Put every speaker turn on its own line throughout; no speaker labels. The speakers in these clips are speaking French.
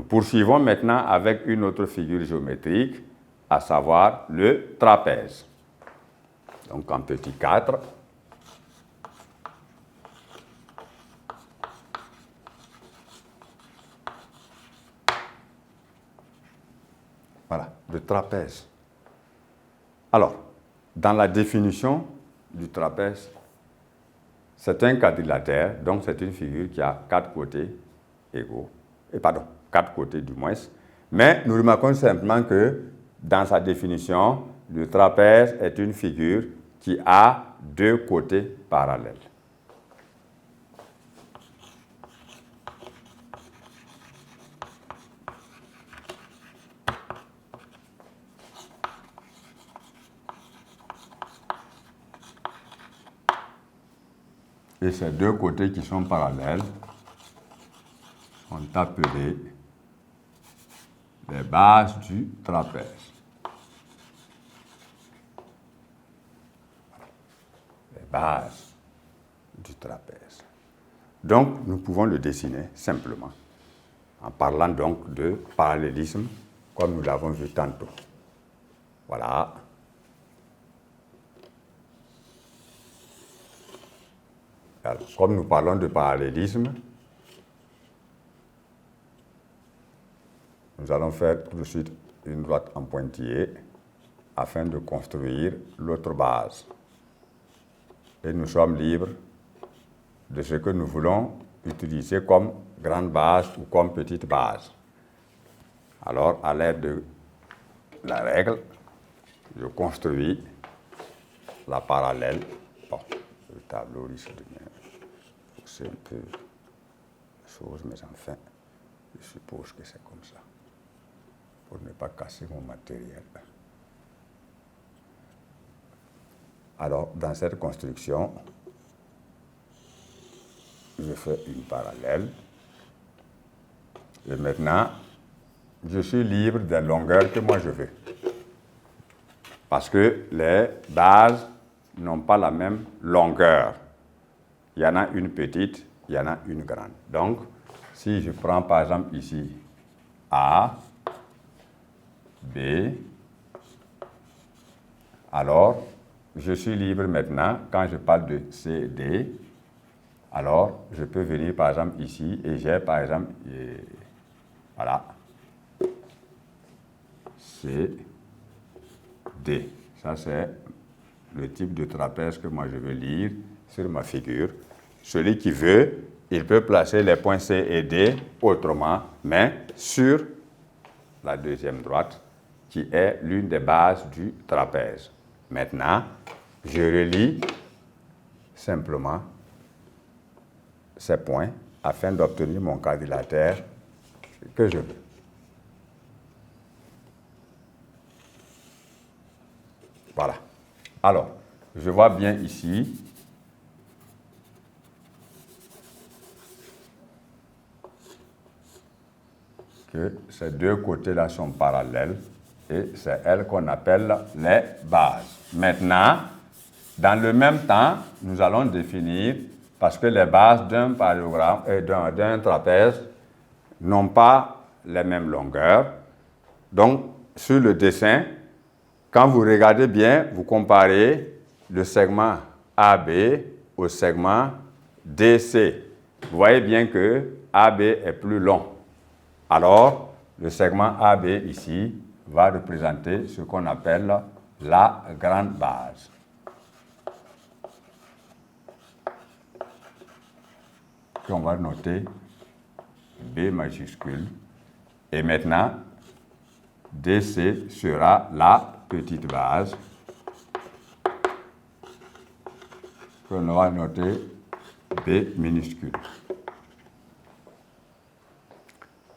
poursuivons maintenant avec une autre figure géométrique, à savoir le trapèze. Donc en petit 4, voilà, le trapèze. Alors, dans la définition du trapèze, c'est un quadrilatère, donc c'est une figure qui a 4 côtés égaux, pardon, 4 côtés du moins, mais nous remarquons simplement que dans sa définition, le trapèze est une figure qui a 2 côtés parallèles. Et ces 2 côtés qui sont parallèles sont appelés les bases du trapèze. Les bases du trapèze. Donc, nous pouvons le dessiner simplement en parlant donc de parallélisme, comme nous l'avons vu tantôt. Voilà. Alors, comme nous parlons de parallélisme, nous allons faire tout de suite une droite en pointillé afin de construire l'autre base. Et nous sommes libres de ce que nous voulons utiliser comme grande base ou comme petite base. Alors, à l'aide de la règle, je construis la parallèle. Bon, le tableau risque de pousser un peu la chose, mais enfin, je suppose que c'est comme ça, pour ne pas casser mon matériel. Alors, dans cette construction, je fais une parallèle. Et maintenant, je suis libre des longueurs que moi je veux. Parce que les bases n'ont pas la même longueur. Il y en a une petite, il y en a une grande. Donc, si je prends par exemple ici A, B, alors je suis libre maintenant, quand je parle de C, D, alors je peux venir par exemple ici et j'ai par exemple, voilà, C, D. Ça c'est le type de trapèze que moi je veux lire sur ma figure. Celui qui veut, il peut placer les points C et D autrement, mais sur la deuxième droite, qui est l'une des bases du trapèze. Maintenant, je relie simplement ces points afin d'obtenir mon quadrilatère que je veux. Voilà. Alors, je vois bien ici que ces 2 côtés-là sont parallèles et c'est elles qu'on appelle les bases. Maintenant, dans le même temps, nous allons définir, parce que les bases d'un parallélogramme et d'un trapèze n'ont pas les mêmes longueurs. Donc, sur le dessin, quand vous regardez bien, vous comparez le segment AB au segment DC. Vous voyez bien que AB est plus long. Alors, le segment AB ici va représenter ce qu'on appelle la grande base. Qu'on va noter B majuscule. Et maintenant, DC sera la petite base qu'on va noter B minuscule.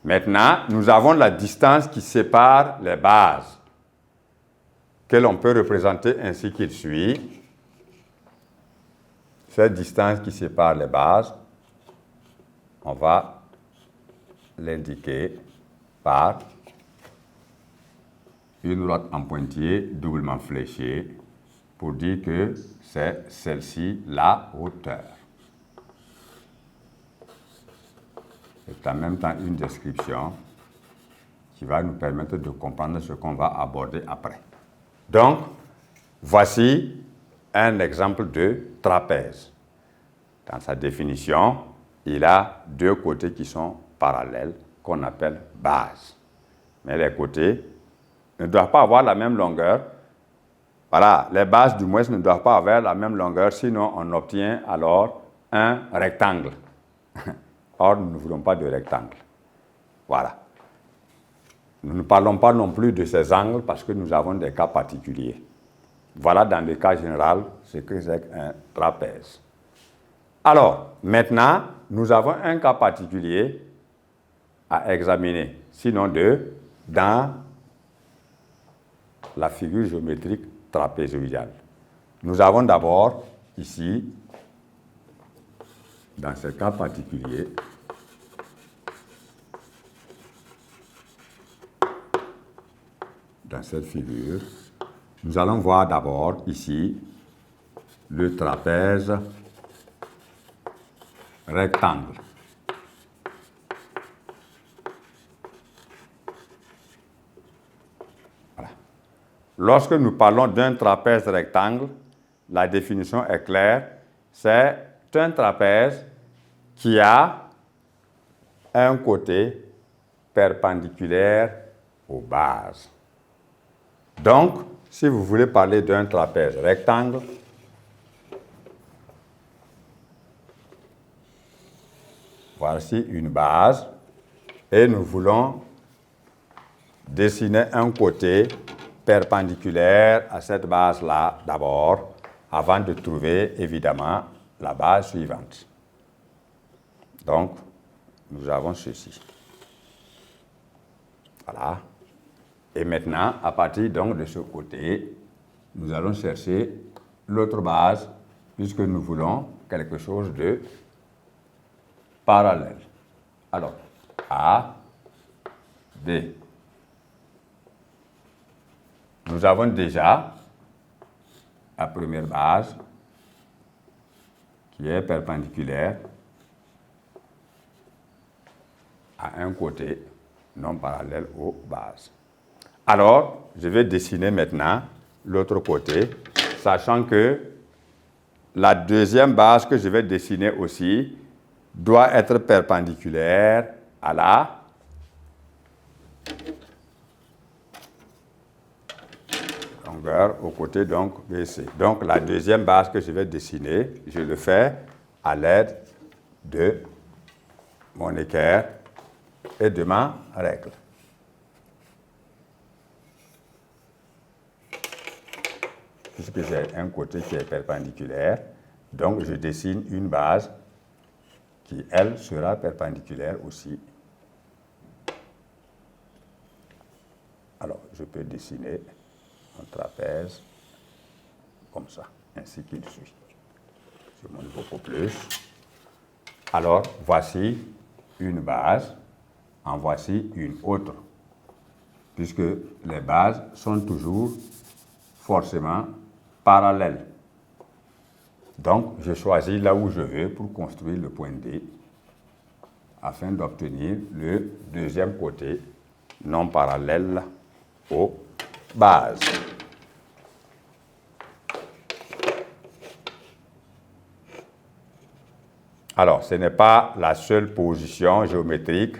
Maintenant, nous avons la distance qui sépare les bases, que l'on peut représenter ainsi qu'il suit. Cette distance qui sépare les bases, on va l'indiquer par une droite en pointillé doublement fléchée pour dire que c'est celle-ci la hauteur. C'est en même temps une description qui va nous permettre de comprendre ce qu'on va aborder après. Donc, voici un exemple de trapèze. Dans sa définition, il a deux côtés qui sont parallèles, qu'on appelle bases. Mais les côtés ne doivent pas avoir la même longueur. Voilà, les bases du moins ne doivent pas avoir la même longueur, sinon on obtient alors un rectangle. Or, nous ne voulons pas de rectangle. Voilà. Nous ne parlons pas non plus de ces angles parce que nous avons des cas particuliers. Voilà dans le cas général ce que c'est un trapèze. Alors, maintenant, nous avons un cas particulier à examiner, sinon deux, dans la figure géométrique trapézoïdale. Nous avons d'abord ici, dans ce cas particulier, dans cette figure, nous allons voir d'abord ici le trapèze rectangle. Voilà. Lorsque nous parlons d'un trapèze rectangle, la définition est claire, c'est un trapèze qui a un côté perpendiculaire aux bases. Donc, si vous voulez parler d'un trapèze rectangle, voici une base et nous voulons dessiner un côté perpendiculaire à cette base-là d'abord, avant de trouver évidemment la base suivante. Donc, nous avons ceci. Voilà. Et maintenant, à partir donc de ce côté, nous allons chercher l'autre base, puisque nous voulons quelque chose de parallèle. Alors, A, B. Nous avons déjà la première base qui est perpendiculaire à un côté non parallèle aux bases. Alors, je vais dessiner maintenant l'autre côté, sachant que la deuxième base que je vais dessiner aussi doit être perpendiculaire à la longueur au côté donc BC. Donc, la deuxième base que je vais dessiner, je le fais à l'aide de mon équerre et de ma règle. Puisque j'ai un côté qui est perpendiculaire, donc je dessine une base qui, elle, sera perpendiculaire aussi. Alors, je peux dessiner un trapèze comme ça, ainsi qu'il suit. Je monte beaucoup plus. Alors, voici une base, en voici une autre, puisque les bases sont toujours forcément parallèles. Donc, je choisis là où je veux pour construire le point D, afin d'obtenir le deuxième côté non parallèle aux bases. Alors, ce n'est pas la seule position géométrique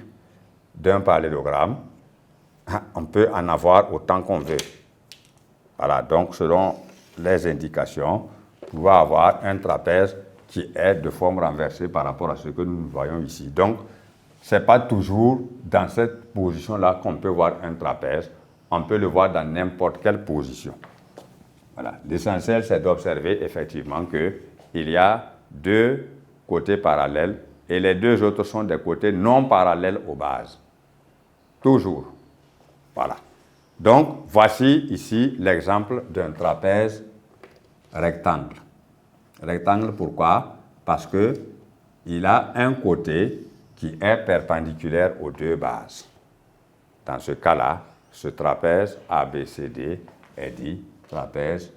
d'un parallélogramme. On peut en avoir autant qu'on veut. Voilà, donc selon les indications, on va avoir un trapèze qui est de forme renversée par rapport à ce que nous voyons ici. Donc, ce n'est pas toujours dans cette position-là qu'on peut voir un trapèze. On peut le voir dans n'importe quelle position. Voilà. L'essentiel, c'est d'observer effectivement qu'il y a deux côtés parallèles et les deux autres sont des côtés non parallèles aux bases. Toujours. Voilà. Donc, voici ici l'exemple d'un trapèze rectangle. Rectangle, pourquoi? Parce qu'il a un côté qui est perpendiculaire aux deux bases. Dans ce cas-là, ce trapèze ABCD est dit trapèze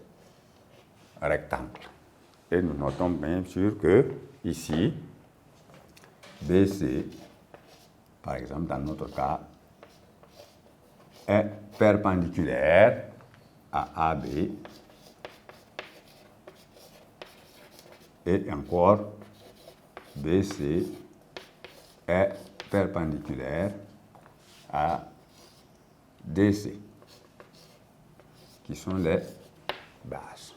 rectangle. Et nous notons bien sûr que ici, BC, par exemple, dans notre cas, est perpendiculaire à AB et encore BC est perpendiculaire à DC, qui sont les bases.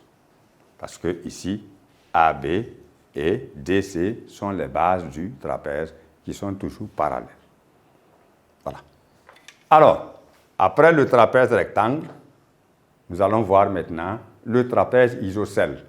Parce que ici, AB et DC sont les bases du trapèze qui sont toujours parallèles. Voilà. Alors, après le trapèze rectangle, nous allons voir maintenant le trapèze isocèle.